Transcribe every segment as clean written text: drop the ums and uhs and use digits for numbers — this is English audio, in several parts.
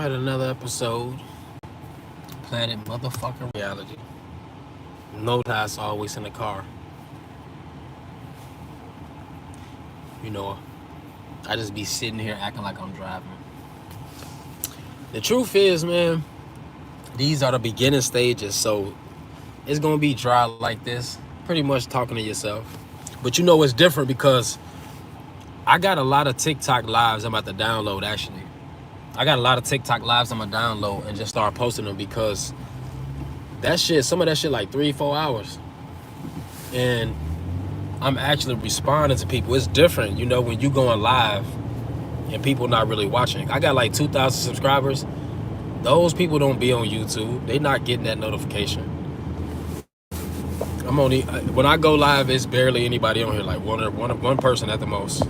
at another episode. Planet motherfucking reality. No ties always in the car. You know, I just be sitting here acting like I'm driving. The truth is, man, these are the beginning stages, so it's gonna be dry like this. Pretty much talking to yourself. But you know it's different because I got a lot of TikTok lives I'm about to download actually. I got a lot of TikTok lives I'm gonna download and just start posting them because that shit, some of that shit like 3-4 hours. And I'm actually responding to people. It's different, you know, when you going live and people not really watching. I got like 2,000 subscribers. Those people don't be on YouTube. They not getting that notification. I'm only, when I go live, it's barely anybody on here, like one person at the most,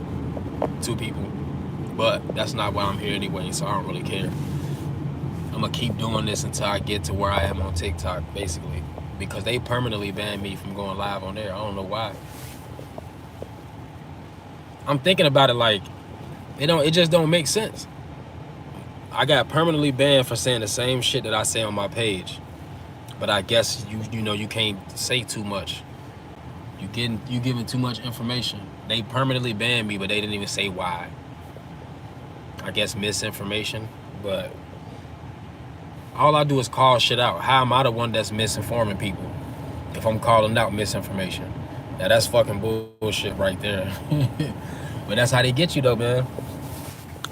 2 people. But that's not why I'm here anyway, so I don't really care. I'm gonna keep doing this until I get to where I am on TikTok, basically. Because they permanently banned me from going live on there. I don't know why. I'm thinking about it like, it just don't make sense. I got permanently banned for saying the same shit that I say on my page. But I guess you know you can't say too much. You giving too much information. They permanently banned me, but they didn't even say why. I guess misinformation, but all I do is call shit out. How am I the one that's misinforming people if I'm calling out misinformation? Now that's fucking bullshit right there. But that's how they get you though, man.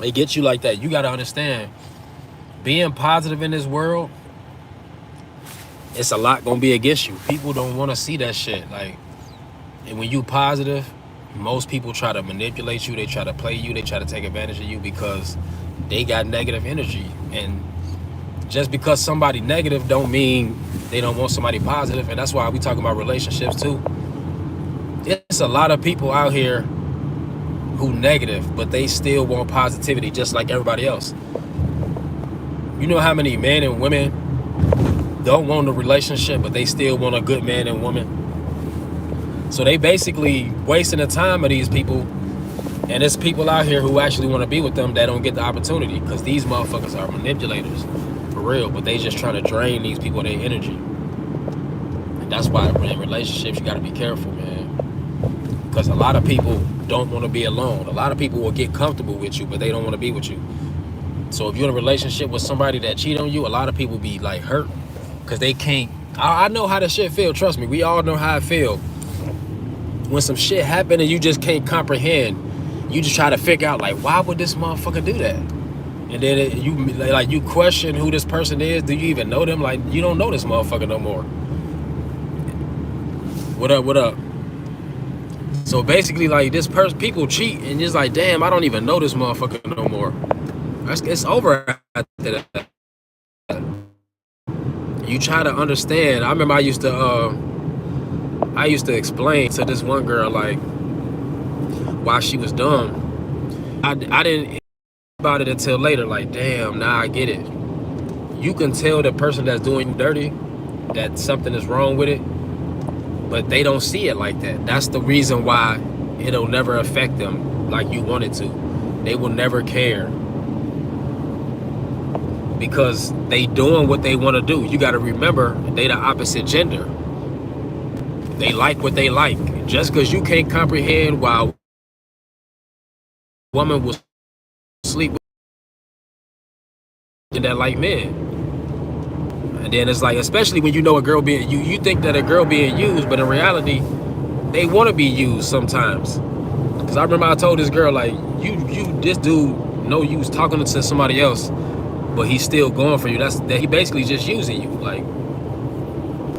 They get you like that. You gotta understand, being positive in this world, it's a lot gonna be against you. People don't wanna see that shit. Like, and when you positive, most people try to manipulate you, they try to play you, they try to take advantage of you because they got negative energy. And just because somebody negative don't mean they don't want somebody positive. And that's why we talking about relationships too. It's a lot of people out here who negative, but they still want positivity just like everybody else. You know how many men and women don't want a relationship, but they still want a good man and woman? So they basically wasting the time of these people, and there's people out here who actually want to be with them that don't get the opportunity because these motherfuckers are manipulators, for real, but they just trying to drain these people their energy. And that's why in relationships, you got to be careful, man, because a lot of people don't want to be alone. A lot of people will get comfortable with you, but they don't want to be with you. So if you're in a relationship with somebody that cheat on you, a lot of people be like hurt because they can't. I know how that shit feel, trust me. We all know how it feel. When some shit happen and you just can't comprehend, you just try to figure out like, why would this motherfucker do that? And then you question who this person is. Do you even know them? Like, you don't know this motherfucker no more. What up? So basically, like, people cheat and just like, damn, I don't even know this motherfucker no more. It's over after that. You try to understand. I remember I used to explain to this one girl like why she was dumb. I didn't about it until later, like, damn, now I get it. You can tell the person that's doing you dirty that something is wrong with it, but they don't see it like that. That's the reason why it'll never affect them like you want it to. They will never care because they doing what they want to do. You got to remember, they the opposite gender. They like what they like. Just because you can't comprehend why a woman will sleep with that like men. And then it's like, especially when you know a girl being you think that a girl being used, but in reality, they want to be used sometimes. Because I remember I told this girl, like, this dude know you was talking to somebody else, but he's still going for you. That he basically just using you. Like,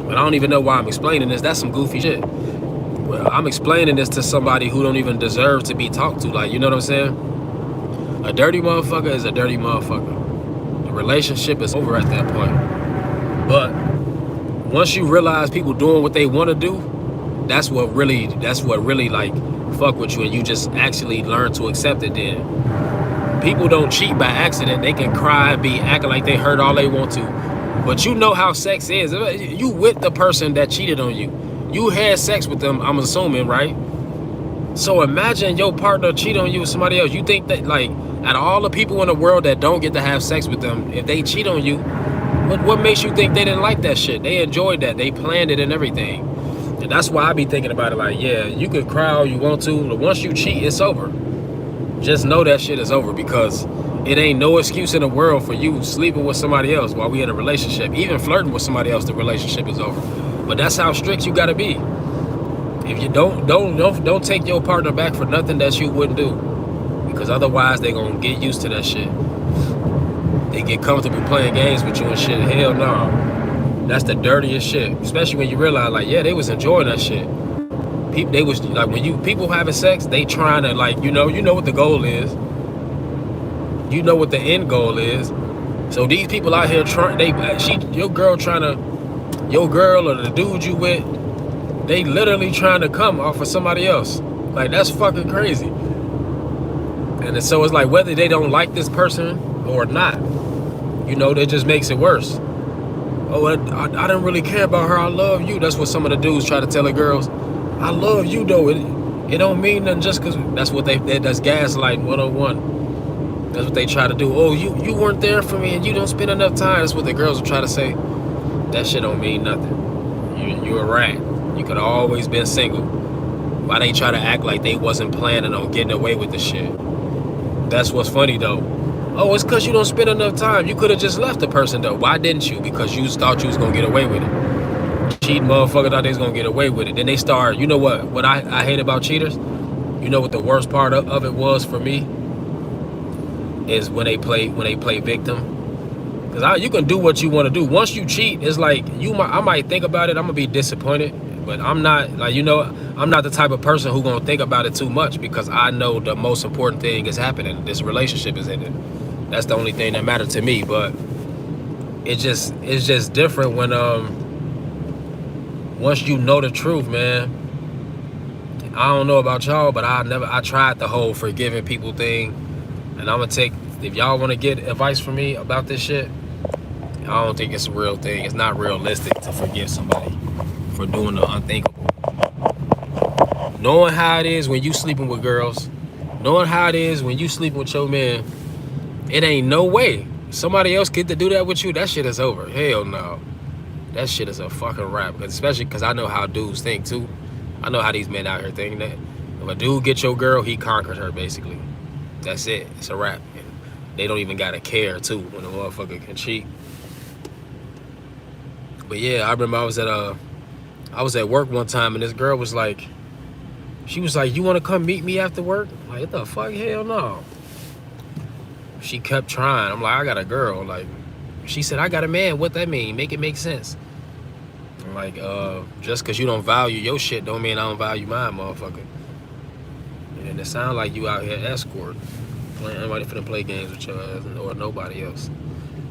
but I don't even know why I'm explaining this. That's some goofy shit. Well, I'm explaining this to somebody who don't even deserve to be talked to. Like, you know what I'm saying? A dirty motherfucker is a dirty motherfucker. The relationship is over at that point. But once you realize people doing what they want to do, that's what really like fuck with you, and you just actually learn to accept it then. People don't cheat by accident. They can cry and be acting like they hurt all they want to. But you know how sex is. You with the person that cheated on you. You had sex with them, I'm assuming, right? So imagine your partner cheat on you with somebody else. You think that, like, Out of all the people in the world that don't get to have sex with them, if they cheat on you, what makes you think they didn't like that shit? They enjoyed that. They planned it and everything. And that's why I be thinking about it like, yeah, you could cry all you want to, but once you cheat, it's over. Just know that shit is over, because it ain't no excuse in the world for you sleeping with somebody else while we in a relationship. Even flirting with somebody else, the relationship is over. But that's how strict you gotta be. If you don't take your partner back for nothing that you wouldn't do, because otherwise they gonna get used to that shit. They get comfortable playing games with you and shit. Hell no. That's the dirtiest shit. Especially when you realize, like, yeah, they was enjoying that shit. People, they was like, when people having sex, they trying to, like, you know what the goal is. You know what the end goal is. So these people out here trying, your girl or the dude you with, they literally trying to come off of somebody else. Like, that's fucking crazy. And so it's like, whether they don't like this person or not, you know, that just makes it worse. Oh, I don't really care about her. I love you. That's what some of the dudes try to tell the girls. I love you, though. It don't mean nothing just because that's what that's gaslighting 101. That's what they try to do. Oh, you weren't there for me and you don't spend enough time. That's what the girls will try to say. That shit don't mean nothing. You're a rat. You could have always been single. Why they try to act like they wasn't planning on getting away with the shit? That's what's funny, though. Oh, it's because you don't spend enough time. You could have just left the person, though. Why didn't you? Because you thought you was going to get away with it. Cheating motherfucker thought they was going to get away with it. Then they start, you know what I hate about cheaters? You know what the worst part of it was for me? Is when they play victim. Because you can do what you want to do. Once you cheat, it's like, I might think about it. I'm going to be disappointed. But I'm not, like, I'm not the type of person who going to think about it too much, because I know the most important thing is happening. This relationship is ending. That's the only thing that matters to me. But it's just different when once you know the truth, man. I don't know about y'all, but I tried the whole forgiving people thing, and I'm gonna take, if y'all want to get advice from me about this shit, I don't think it's a real thing. It's not realistic to forgive somebody for doing the unthinkable. Knowing how it is when you sleeping with girls, knowing how it is when you sleeping with your man, it ain't no way somebody else get to do that with you. That shit is over. Hell no. That shit is a fucking wrap. Especially because I know how dudes think too. I know how these men out here think that if a dude gets your girl, he conquered her basically. That's it. It's a wrap. And they don't even gotta care too when a motherfucker can cheat. But yeah, I remember I was at work one time and this girl was like, she was like, you want to come meet me after work? I'm like, what the fuck? Hell no. She kept trying. I'm like, I got a girl. Like, she said, I got a man. What that mean? Make it make sense. I'm like, just because you don't value your shit don't mean I don't value mine, motherfucker. And it sounds like you out here escort. Anybody finna play games with your ass or nobody else.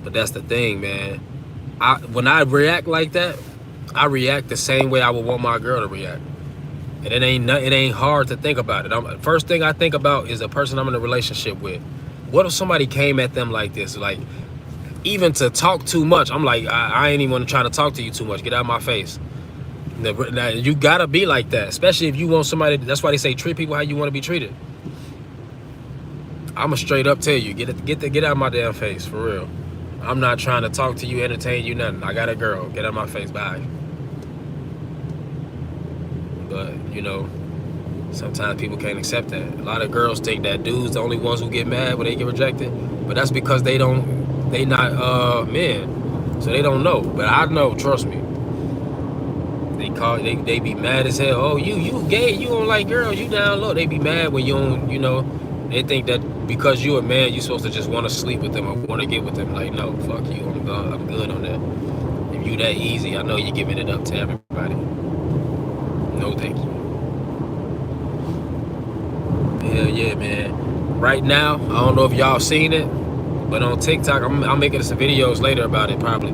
But that's the thing, man. When I react like that, I react the same way I would want my girl to react. And it ain't hard to think about it. First thing I think about is a person I'm in a relationship with. What if somebody came at them like this? Like, even to talk too much, I'm like, I ain't even trying to talk to you too much. Get out of my face. Now, you gotta be like that, especially if you want somebody. That's why they say treat people how you want to be treated. I'ma straight up tell you, get out of my damn face, for real. I'm not trying to talk to you, entertain you, nothing. I got a girl. Get out of my face. Bye. But, you know, sometimes people can't accept that. A lot of girls think that dudes the only ones who get mad when they get rejected. But that's because they not men. So they don't know. But I know, trust me. They be mad as hell. Oh, you gay, you don't like girls, you down low. They be mad when you don't, you know, they think that because you a man, you supposed to just want to sleep with them or want to get with them. Like, no, fuck you, I'm good on that. If you that easy, I know you're giving it up to everybody. No, thank you. Hell yeah, man. Right now, I don't know if y'all seen it, but on TikTok, I'm making some videos later about it probably.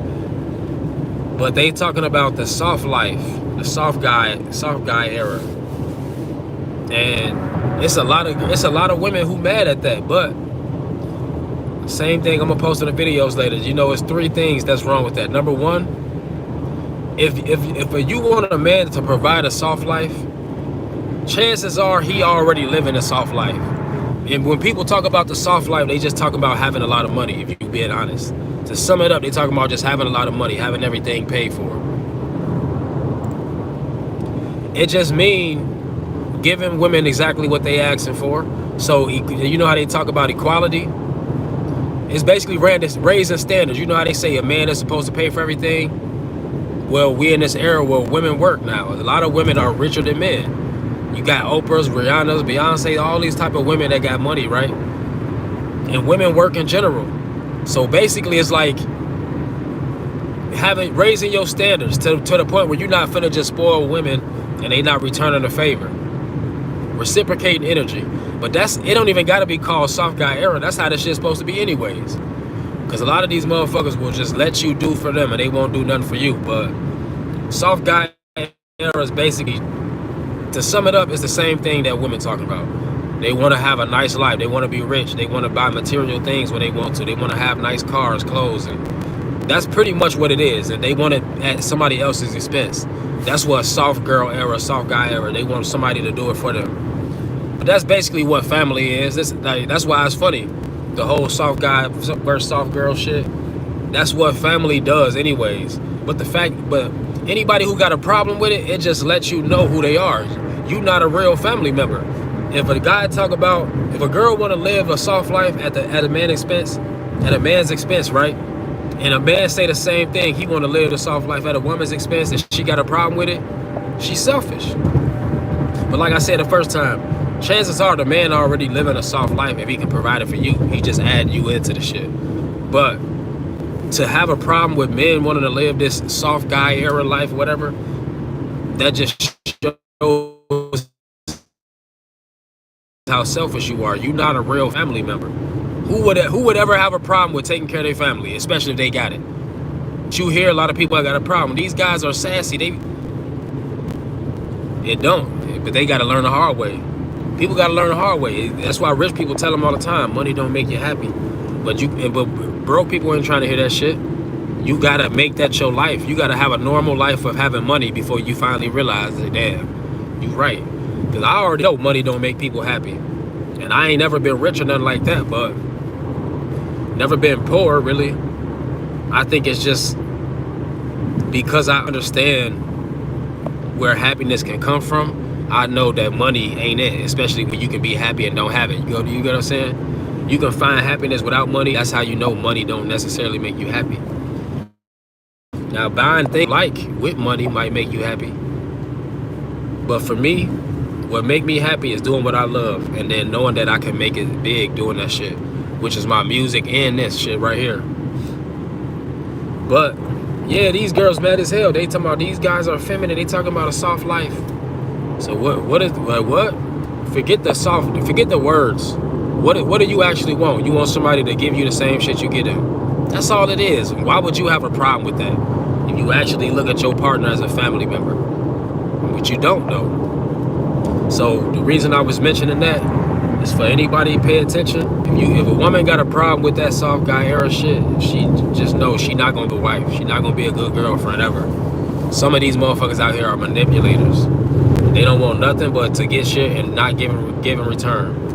But they talking about the soft life, the soft guy era. And it's a lot of women who mad at that, but same thing, I'm gonna post in the videos later. You know, it's 3 things that's wrong with that. Number 1, if you want a man to provide a soft life, chances are he already living a soft life. And when people talk about the soft life, they just talk about having a lot of money, if you're being honest. To sum it up, they talking about just having a lot of money, having everything paid for. It just mean giving women exactly what they asking for. So you know how they talk about equality? It's basically raising standards. You know how they say a man is supposed to pay for everything? Well, we in this era where women work now. A lot of women are richer than men. You got Oprah's, Rihanna's, Beyonce, all these type of women that got money, right? And women work in general. So basically it's like raising your standards to the point where you're not finna just spoil women and they not returning the favor. Reciprocating energy. But it don't even gotta be called soft guy era. That's how this shit's supposed to be anyways. Cause a lot of these motherfuckers will just let you do for them and they won't do nothing for you. But soft guy era is basically, to sum it up, it's the same thing that women talking about. They want to have a nice life. They want to be rich. They want to buy material things when they want to. They want to have nice cars, clothes, and that's pretty much what it is. And they want it at somebody else's expense. That's what soft girl era, soft guy era. They want somebody to do it for them. But that's basically what family is. That's why it's funny. The whole soft guy versus soft girl shit. That's what family does anyways. But anybody who got a problem with it, it just lets you know who they are. You not a real family member. If a girl want to live a soft life at a man's expense, right? And a man say the same thing, he want to live the soft life at a woman's expense, and she got a problem with it, she's selfish. But like I said the first time, chances are the man already living a soft life if he can provide it for you. He just add you into the shit. But to have a problem with men wanting to live this soft guy era life, whatever, that just shows how selfish you are. You're not a real family member. Who would ever have a problem with taking care of their family, especially if they got it? But you hear a lot of people that got a problem. These guys are sassy. But they got to learn the hard way. People got to learn the hard way. That's why rich people tell them all the time, money don't make you happy. But broke people ain't trying to hear that shit. You gotta make that your life. You gotta have a normal life of having money before you finally realize that, damn, you right. Because I already know money don't make people happy. And I ain't never been rich or nothing like that, but never been poor, really. I think it's just because I understand where happiness can come from. I know that money ain't it, especially when you can be happy and don't have it. You get what I'm saying? You can find happiness without money. That's how you know money don't necessarily make you happy. Now, buying things with money might make you happy. But for me, what make me happy is doing what I love, and then knowing that I can make it big doing that shit, which is my music and this shit right here. But yeah, these girls mad as hell. They talking about these guys are feminine. They talking about a soft life. So what? Forget the words. What do you actually want? You want somebody to give you the same shit you get in. That's all it is. Why would you have a problem with that if you actually look at your partner as a family member? But you don't though. So the reason I was mentioning that is for anybody to pay attention. If a woman got a problem with that soft guy era shit, she just knows she not gonna be a wife. She not gonna be a good girlfriend ever. Some of these motherfuckers out here are manipulators. They don't want nothing but to get shit and not give in return.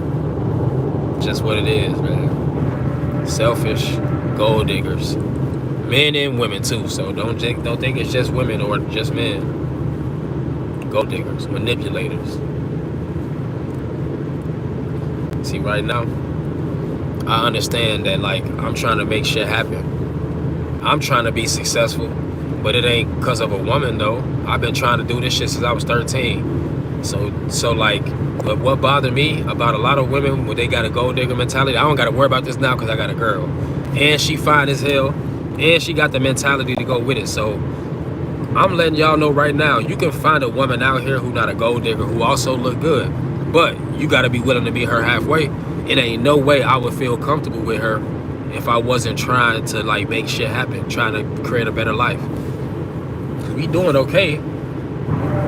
Just what it is, man. Selfish gold diggers. Men and women too, so don't think it's just women or just men. Gold diggers, manipulators. See, right now, I understand that, I'm trying to make shit happen. I'm trying to be successful, but it ain't because of a woman, though. I've been trying to do this shit since I was 13. So but what bothered me about a lot of women when they got a gold digger mentality, I don't got to worry about this now because I got a girl. And she fine as hell, and she got the mentality to go with it. So I'm letting y'all know right now, you can find a woman out here who not a gold digger who also look good. But you got to be willing to meet her halfway. It ain't no way I would feel comfortable with her if I wasn't trying to make shit happen, trying to create a better life. We doing okay,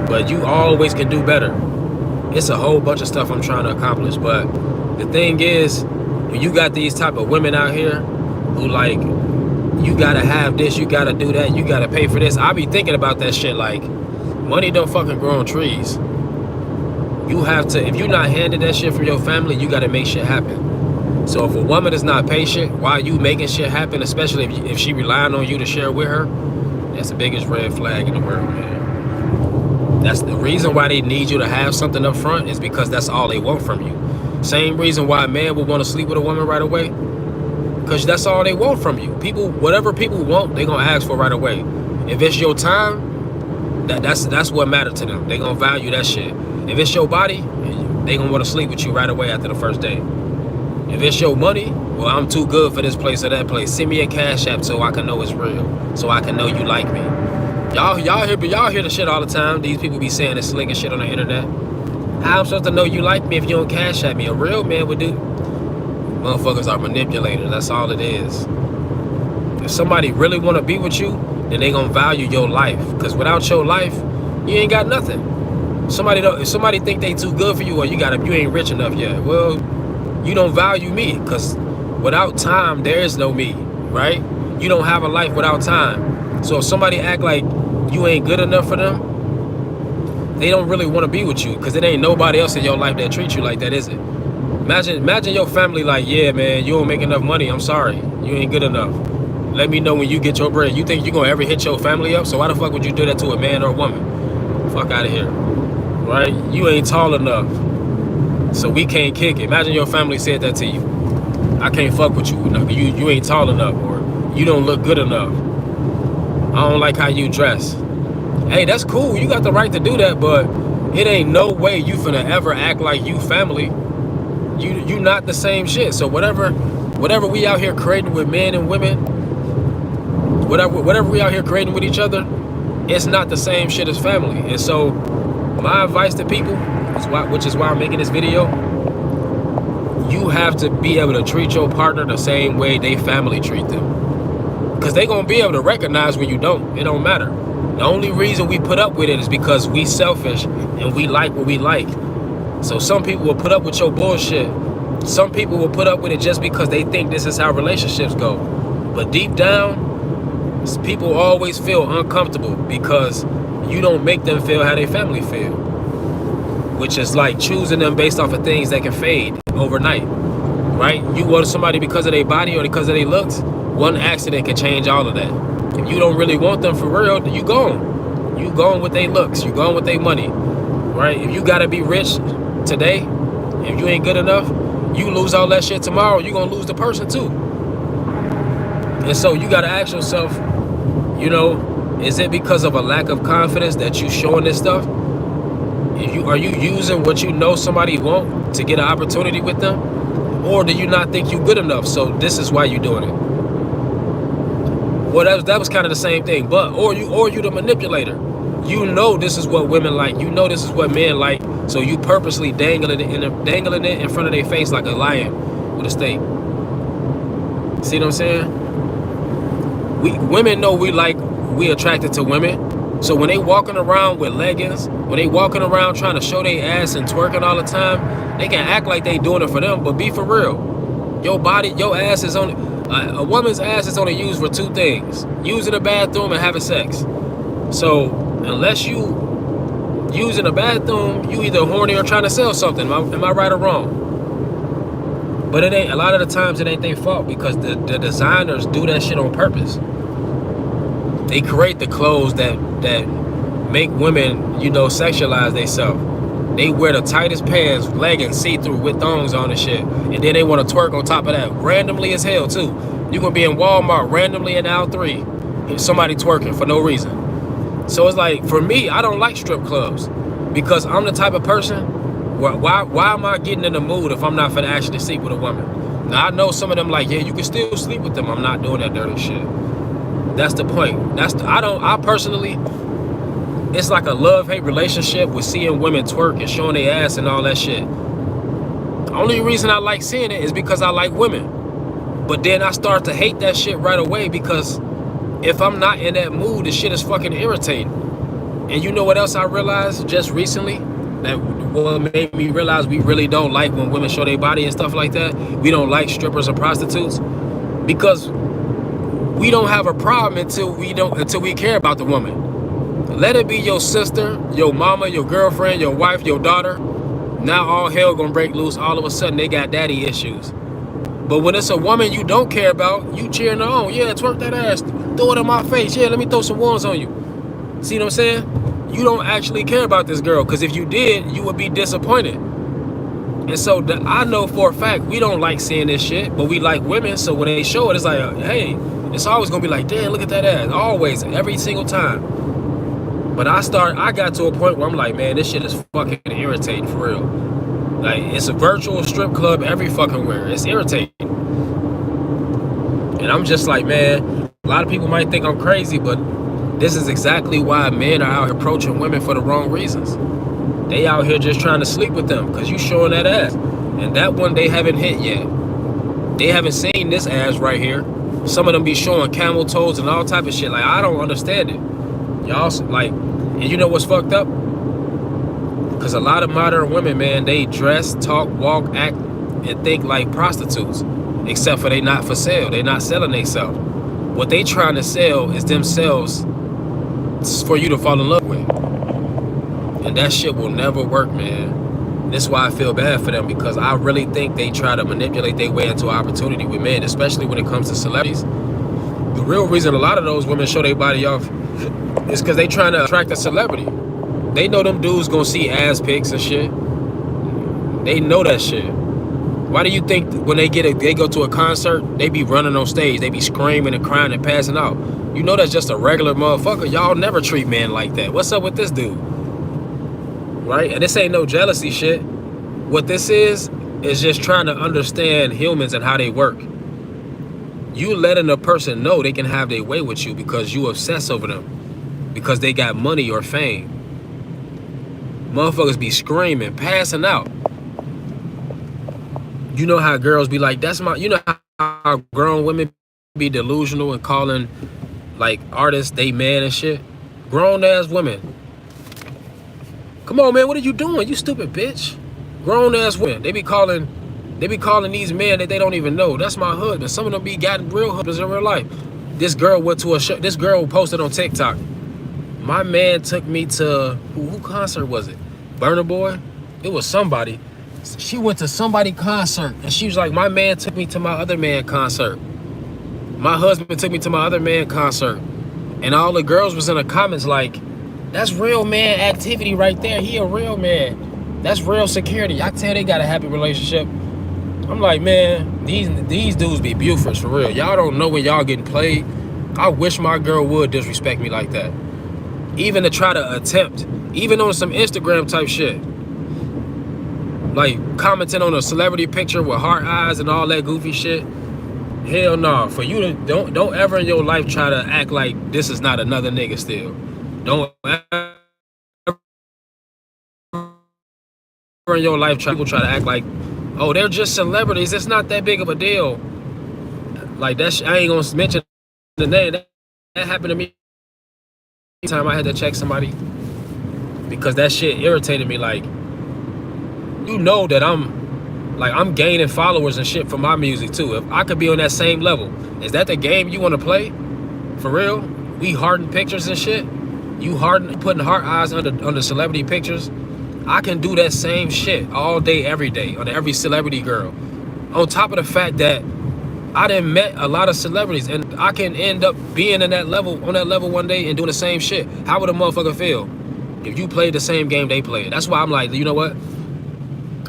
but you always can do better. It's a whole bunch of stuff I'm trying to accomplish. But the thing is, when you got these type of women out here who you got to have this, you got to do that, you got to pay for this. I be thinking about that shit money don't fucking grow on trees. You have to, if you're not handing that shit from your family, you got to make shit happen. So if a woman is not patient while you making shit happen, especially if she relying on you to share with her, that's the biggest red flag in the world, man. That's the reason why they need you to have something up front, is because that's all they want from you. Same reason why a man would want to sleep with a woman right away, because that's all they want from you. People, whatever people want, they gonna ask for right away. If it's your time, that's what matters to them. They gonna value that shit. If it's your body, they gonna want to sleep with you right away after the first day. If it's your money, well, I'm too good for this place or that place. Send me a cash app so I can know it's real, so I can know you like me. Y'all hear the shit all the time. These people be saying this slick and shit on the internet. How I'm supposed to know you like me if you don't cash at me? A real man would do. Motherfuckers are manipulators. That's all it is. If somebody really want to be with you, then they gonna value your life. Cause without your life, you ain't got nothing. If somebody think they too good for you, or you ain't rich enough yet. Well, you don't value me, cause without time there is no me, right? You don't have a life without time. So if somebody act like you ain't good enough for them, they don't really want to be with you, because it ain't nobody else in your life that treats you like that, is it? Imagine your family like, yeah, man, you don't make enough money. I'm sorry, you ain't good enough. Let me know when you get your bread. You think you gonna ever hit your family up? So why the fuck would you do that to a man or a woman? Fuck out of here, right? You ain't tall enough, so we can't kick it. Imagine your family said that to you. I can't fuck with you. You ain't tall enough, or you don't look good enough. I don't like how you dress. Hey, that's cool. You got the right to do that, but it ain't no way you finna ever act like you family. You not the same shit. So whatever we out here creating with men and women, whatever we out here creating with each other, it's not the same shit as family. And so my advice to people, which is why I'm making this video, you have to be able to treat your partner the same way they family treat them. Because they gonna be able to recognize when you don't. It don't matter. The only reason we put up with it is because we selfish and we like what we like. So some people will put up with your bullshit. Some people will put up with it just because they think this is how relationships go. But deep down, people always feel uncomfortable because you don't make them feel how their family feel. Which is like choosing them based off of things that can fade overnight, right? You want somebody because of their body or because of their looks, one accident can change all of that. If you don't really want them for real, you gone. You gone with their looks, you gone with their money, right? If you gotta be rich today, if you ain't good enough, you lose all that shit tomorrow, you gonna lose the person too. And so you gotta ask yourself, you know, is it because of a lack of confidence that you showing this stuff? Are you using what you know somebody want to get an opportunity with them? Or do you not think you good enough, so this is why you doing it? Well, that was kind of the same thing, but or you the manipulator. You know this is what women like. You know this is what men like. So you purposely dangling it in front of their face like a lion with a stake. See what I'm saying? Women know we attracted to women. So when they walking around with leggings, when they walking around trying to show their ass and twerking all the time, they can act like they doing it for them, but be for real. Your body, your ass is only, a woman's ass is only used for two things: using the bathroom and having sex. So unless you using the bathroom, you either horny or trying to sell something. Am I right or wrong? But it ain't, a lot of the times it ain't their fault, because the designers do that shit on purpose. They create the clothes that make women, you know, sexualize themselves. They wear the tightest pants, leggings, see-through with thongs on and shit. And then they want to twerk on top of that, randomly as hell too. You gonna be in Walmart randomly in aisle 3, and somebody twerking for no reason. So it's like, for me, I don't like strip clubs, because I'm the type of person, why am I getting in the mood if I'm not finna actually sleep with a woman? Now I know some of them like, yeah, you can still sleep with them. I'm not doing that dirty shit. That's the point. I personally, it's like a love-hate relationship with seeing women twerk and showing their ass and all that shit. Only reason I like seeing it is because I like women. But then I start to hate that shit right away, because if I'm not in that mood, the shit is fucking irritating. And you know what else I realized just recently? That what made me realize we really don't like when women show their body and stuff like that. We don't like strippers and prostitutes, because we don't have a problem until we care about the woman. Let it be your sister, your mama, your girlfriend, your wife, your daughter. Now all hell gonna break loose. All of a sudden they got daddy issues. But when it's a woman you don't care about, you cheering her on. Yeah, twerk that ass. Throw it in my face. Yeah, let me throw some ones on you. See what I'm saying? You don't actually care about this girl, because if you did, you would be disappointed. And so I know for a fact we don't like seeing this shit, but we like women. So when they show it, it's like, hey, it's always gonna be like, damn, look at that ass. Always, every single time. But I got to a point where I'm like, man, this shit is fucking irritating for real. Like, it's a virtual strip club every fucking where. It's irritating. And I'm just like, man, a lot of people might think I'm crazy, but this is exactly why men are out here approaching women for the wrong reasons. They out here just trying to sleep with them because you showing that ass. And that one they haven't hit yet. They haven't seen this ass right here. Some of them be showing camel toes and all type of shit. Like, I don't understand it. Y'all, like, and you know what's fucked up? Because a lot of modern women, man, they dress, talk, walk, act, and think like prostitutes. Except for they not for sale. They not selling themselves. What they trying to sell is themselves for you to fall in love with. And that shit will never work, man. This is why I feel bad for them, because I really think they try to manipulate their way into opportunity with men, especially when it comes to celebrities. The real reason a lot of those women show their body off is because they trying to attract a celebrity. They know them dudes gonna see ass pics and shit. They know that shit. Why do you think when they go to a concert, they be running on stage, they be screaming and crying and passing out? You know that's just a regular motherfucker. Y'all never treat men like that. What's up with this dude? Right? And this ain't no jealousy shit. What this is just trying to understand humans and how they work. You letting a person know they can have their way with you because you obsess over them, because they got money or fame. Motherfuckers be screaming, passing out. You know how girls be like, that's my, you know how grown women be delusional and calling like artists they man and shit? Grown ass women. Come on, man, what are you doing? You stupid bitch. Grown ass women. They be calling these men that they don't even know. That's my husband. Some of them be gotten real husbands in real life. This girl went to a show. This girl posted on TikTok. My man took me to, who concert was it? Burna Boy? It was somebody. She went to somebody concert and she was like, my man took me to my other man concert. My husband took me to my other man concert. And all the girls was in the comments like, that's real man activity right there. He a real man. That's real security. I tell you, they got a happy relationship. I'm like, man, these dudes be Bufords for real. Y'all don't know when y'all getting played. I wish my girl would disrespect me like that. Even to try to attempt, even on some Instagram type shit. Like commenting on a celebrity picture with heart eyes and all that goofy shit. Hell no. For you to don't ever in your life try to act like this is not another nigga still. Don't ever in your life people try to act like, oh, they're just celebrities. It's not that big of a deal. Like that shit, I ain't gonna mention the name. That happened to me. Time I had to check somebody because that shit irritated me. Like, you know that I'm gaining followers and shit for my music too. If I could be on that same level, is that the game you want to play? For real? We harden pictures and shit. You putting heart eyes under celebrity pictures. I can do that same shit all day, every day on every celebrity girl. On top of the fact that I done met a lot of celebrities and I can end up being on that level one day and doing the same shit. How would a motherfucker feel if you played the same game they played? That's why I'm like, you know what?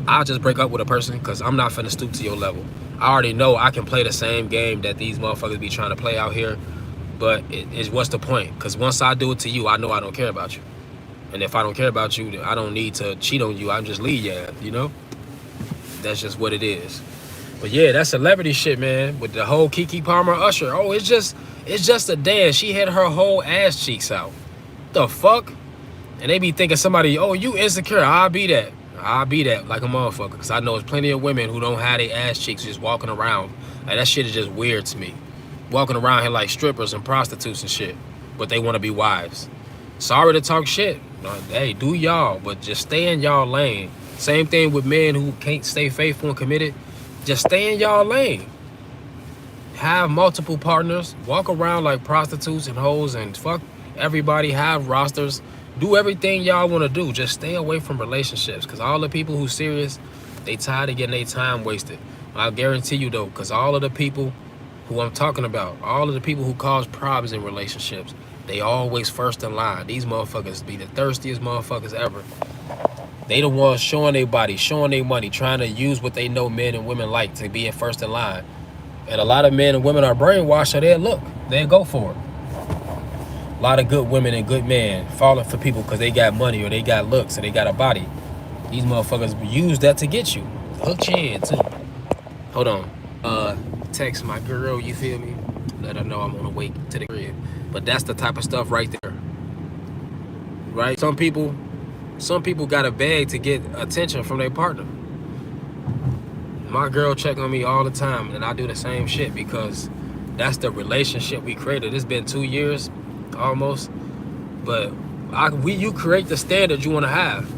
I'll just break up with a person because I'm not finna stoop to your level. I already know I can play the same game that these motherfuckers be trying to play out here, but what's the point? Because once I do it to you, I know I don't care about you. And if I don't care about you, then I don't need to cheat on you. I just leave you, you know? That's just what it is. But yeah, that celebrity shit, man, with the whole Keke Palmer Usher. Oh, it's just a dance. She had her whole ass cheeks out. The fuck? And they be thinking somebody, oh, you insecure. I'll be that like a motherfucker. Because I know there's plenty of women who don't have their ass cheeks just walking around. Like, that shit is just weird to me. Walking around here like strippers and prostitutes and shit. But they want to be wives. Sorry to talk shit. Hey, do y'all, but just stay in y'all lane. Same thing with men who can't stay faithful and committed. Just stay in y'all lane. Have multiple partners. Walk around like prostitutes and hoes and fuck everybody. Have rosters. Do everything y'all want to do. Just stay away from relationships. Because all the people who serious, they tired of getting their time wasted. I guarantee you though, because all of the people who I'm talking about, all of the people who cause problems in relationships, they always first in line. These motherfuckers be the thirstiest motherfuckers ever. They the ones showing their body, showing their money, trying to use what they know men and women like to be in first in line. And a lot of men and women are brainwashed, so they'll go for it. A lot of good women and good men falling for people because they got money or they got looks or they got a body. These motherfuckers use that to get you. Hook you in too. Hold on. Text my girl, you feel me? Let her know I'm on the way to the crib. But that's the type of stuff right there. Right? Some people got a bag to get attention from their partner. My girl check on me all the time, and I do the same shit because that's the relationship we created. It's been 2 years almost, but you create the standard you want to have,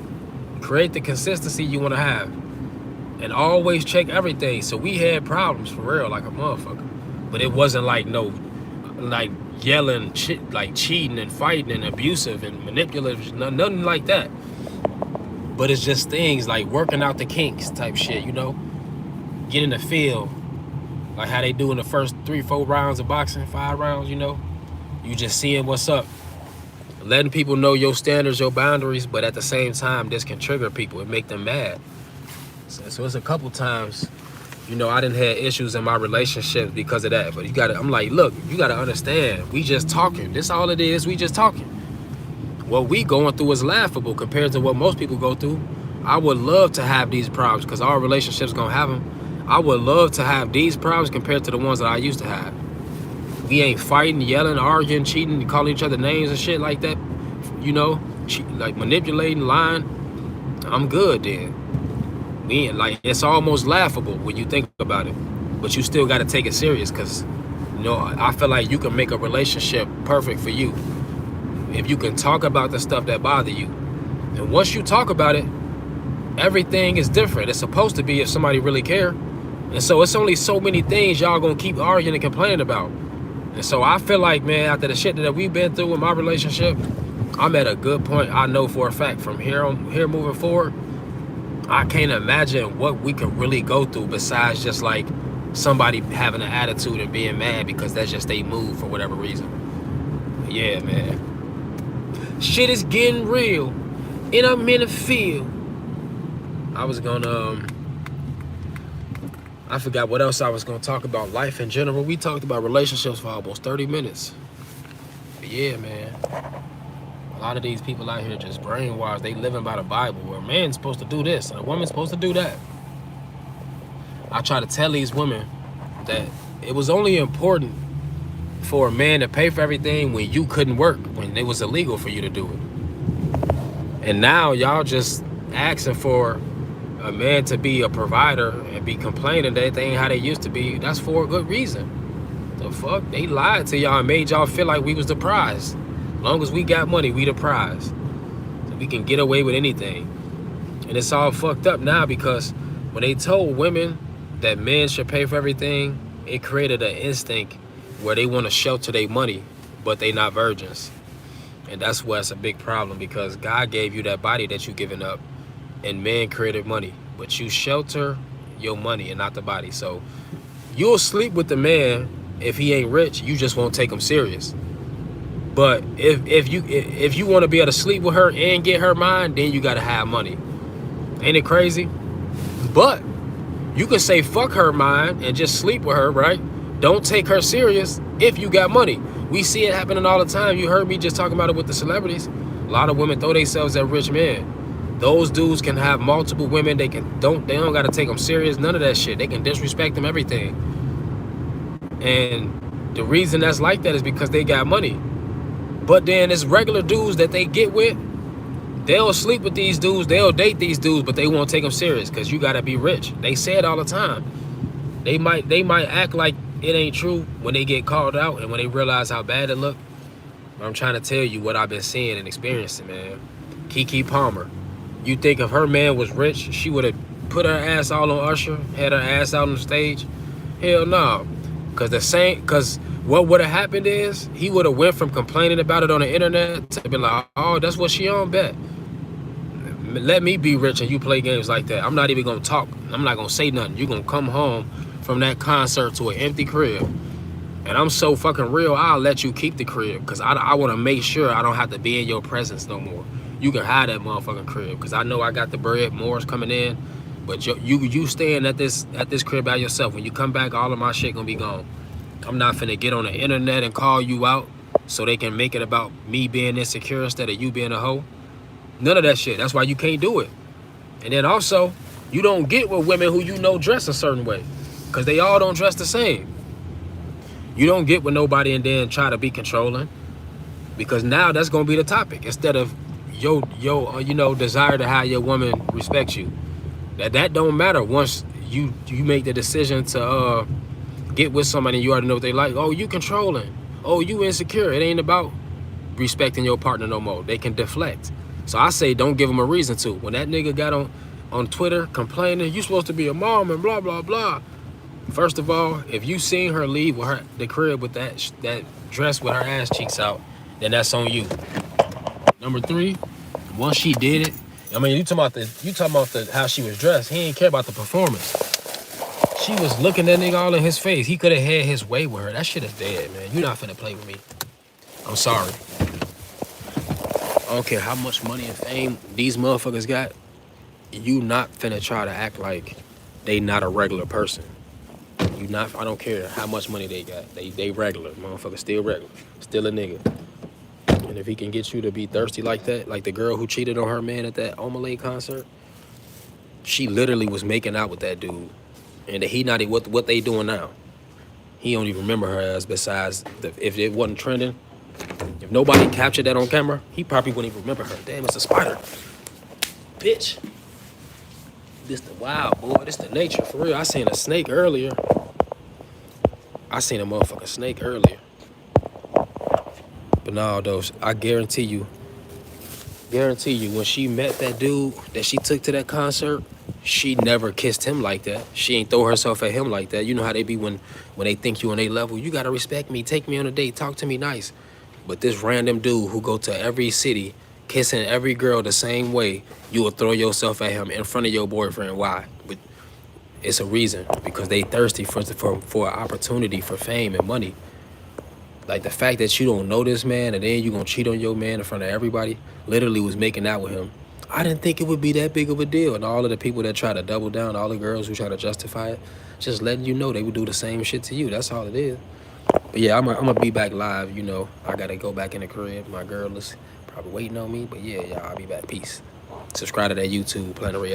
create the consistency you want to have, and always check everything. So we had problems for real, like a motherfucker, but it wasn't like like yelling, like cheating and fighting and abusive and manipulative, nothing like that. But it's just things like working out the kinks type shit, you know, get in the field, like how they do in the first 3-4 rounds of boxing, 5 rounds, you know. You just seeing what's up, letting people know your standards, your boundaries, but at the same time, this can trigger people and make them mad. So it's a couple times, you know, I done had issues in my relationships because of that. But I'm like, look, you gotta understand, we just talking. This all it is, we just talking. What we going through is laughable compared to what most people go through. I would love to have these problems because our relationship's gonna have them. I would love to have these problems compared to the ones that I used to have. We ain't fighting, yelling, arguing, cheating, calling each other names and shit like that. You know, like manipulating, lying. I'm good then. We ain't like, it's almost laughable when you think about it. But you still gotta take it serious because, you know, I feel like you can make a relationship perfect for you if you can talk about the stuff that bother you. And once you talk about it, everything is different. It's supposed to be if somebody really care. And so it's only so many things y'all gonna keep arguing and complaining about. And so I feel like, man, after the shit that we've been through in my relationship, I'm at a good point. I know for a fact from here moving forward, I can't imagine what we could really go through besides just like somebody having an attitude and being mad because that's just they move for whatever reason. Yeah, man. Shit is getting real, and I'm in the field. I was gonna, I forgot what else I was gonna talk about. Life in general. We talked about relationships for almost 30 minutes. But yeah, man. A lot of these people out here just brainwashed. They living by the Bible where a man's supposed to do this and a woman's supposed to do that. I try to tell these women that it was only important for a man to pay for everything when you couldn't work, when it was illegal for you to do it. And now y'all just asking for a man to be a provider and be complaining that they ain't how they used to be. That's for a good reason. The fuck? They lied to y'all and made y'all feel like we was the prize. As long as we got money, we the prize. So we can get away with anything. And it's all fucked up now because when they told women that men should pay for everything, it created an instinct where they want to shelter their money, but they not virgins. And that's why it's a big problem because God gave you that body that you giving up and men created money, but you shelter your money and not the body. So you'll sleep with the man if he ain't rich, you just won't take him serious. But if you want to be able to sleep with her and get her mind, then you gotta have money. Ain't it crazy? But you can say fuck her mind and just sleep with her, right? Don't take her serious if you got money. We see it happening all the time. You heard me just talking about it with the celebrities. A lot of women throw themselves at rich men. Those dudes can have multiple women. They don't gotta take them serious. None of that shit. They can disrespect them, everything. And the reason that's like that is because they got money. But then it's regular dudes that they get with. They'll sleep with these dudes. They'll date these dudes, but they won't take them serious because you gotta be rich. They say it all the time. They might act like it ain't true when they get called out and when they realize how bad it look. But I'm trying to tell you what I've been seeing and experiencing, man. Keke Palmer. You think if her man was rich, she would have put her ass all on Usher, had her ass out on the stage? Hell no. Cause what would have happened is he would have went from complaining about it on the internet to be like, oh, that's what she on, bet. Let me be rich and you play games like that. I'm not even gonna talk. I'm not gonna say nothing. You gonna come home from that concert to an empty crib. And I'm so fucking real, I'll let you keep the crib. Cause I wanna make sure I don't have to be in your presence no more. You can hide that motherfucking crib. Cause I know I got the bread, more's coming in. But you staying at this crib by yourself. When you come back, all of my shit gonna be gone. I'm not finna get on the internet and call you out so they can make it about me being insecure instead of you being a hoe. None of that shit. That's why you can't do it. And then also, you don't get with women who you know dress a certain way. Because they all don't dress the same. You don't get with nobody and then try to be controlling. Because now that's going to be the topic. Instead of your desire to have your woman respect you. That don't matter once you make the decision to get with somebody and you already know what they like. Oh, you controlling. Oh, you insecure. It ain't about respecting your partner no more. They can deflect. So I say don't give them a reason to. When that nigga got on Twitter complaining, you supposed to be a mom and blah, blah, blah. First of all, if you seen her leave with the crib with that dress with her ass cheeks out, then that's on you. Number 3, once she did it, I mean, you talking about how she was dressed. He ain't care about the performance. She was looking that nigga all in his face. He could have had his way with her. That shit is dead, man. You not finna play with me. I'm sorry. I don't care how much money and fame these motherfuckers got. You not finna try to act like they not a regular person. I don't care how much money they got. They regular. Motherfucker still regular. Still a nigga. And if he can get you to be thirsty like that, like the girl who cheated on her man at that Omalay concert, she literally was making out with that dude. And he not what they doing now. He don't even remember her as besides if it wasn't trending. If nobody captured that on camera, he probably wouldn't even remember her. Damn, it's a spider. Bitch. This the wild, boy. This the nature, for real. I seen a snake earlier. I seen a motherfucking snake earlier. But no, though, I guarantee you, when she met that dude that she took to that concert, she never kissed him like that. She ain't throw herself at him like that. You know how they be when they think you on their level. You gotta respect me, take me on a date, talk to me nice. But this random dude who go to every city, kissing every girl the same way, you will throw yourself at him in front of your boyfriend. Why? But it's a reason. Because they thirsty for an opportunity for fame and money. Like the fact that you don't know this man and then you gonna cheat on your man in front of everybody, literally was making out with him. I didn't think it would be that big of a deal. And all of the people that try to double down, all the girls who try to justify it, just letting you know they would do the same shit to you. That's all it is. But yeah, I'm gonna be back live, you know. I gotta go back in the crib. My girl is probably waiting on me. But yeah, y'all, I'll be back. Peace. Subscribe to that YouTube, Planet Reality.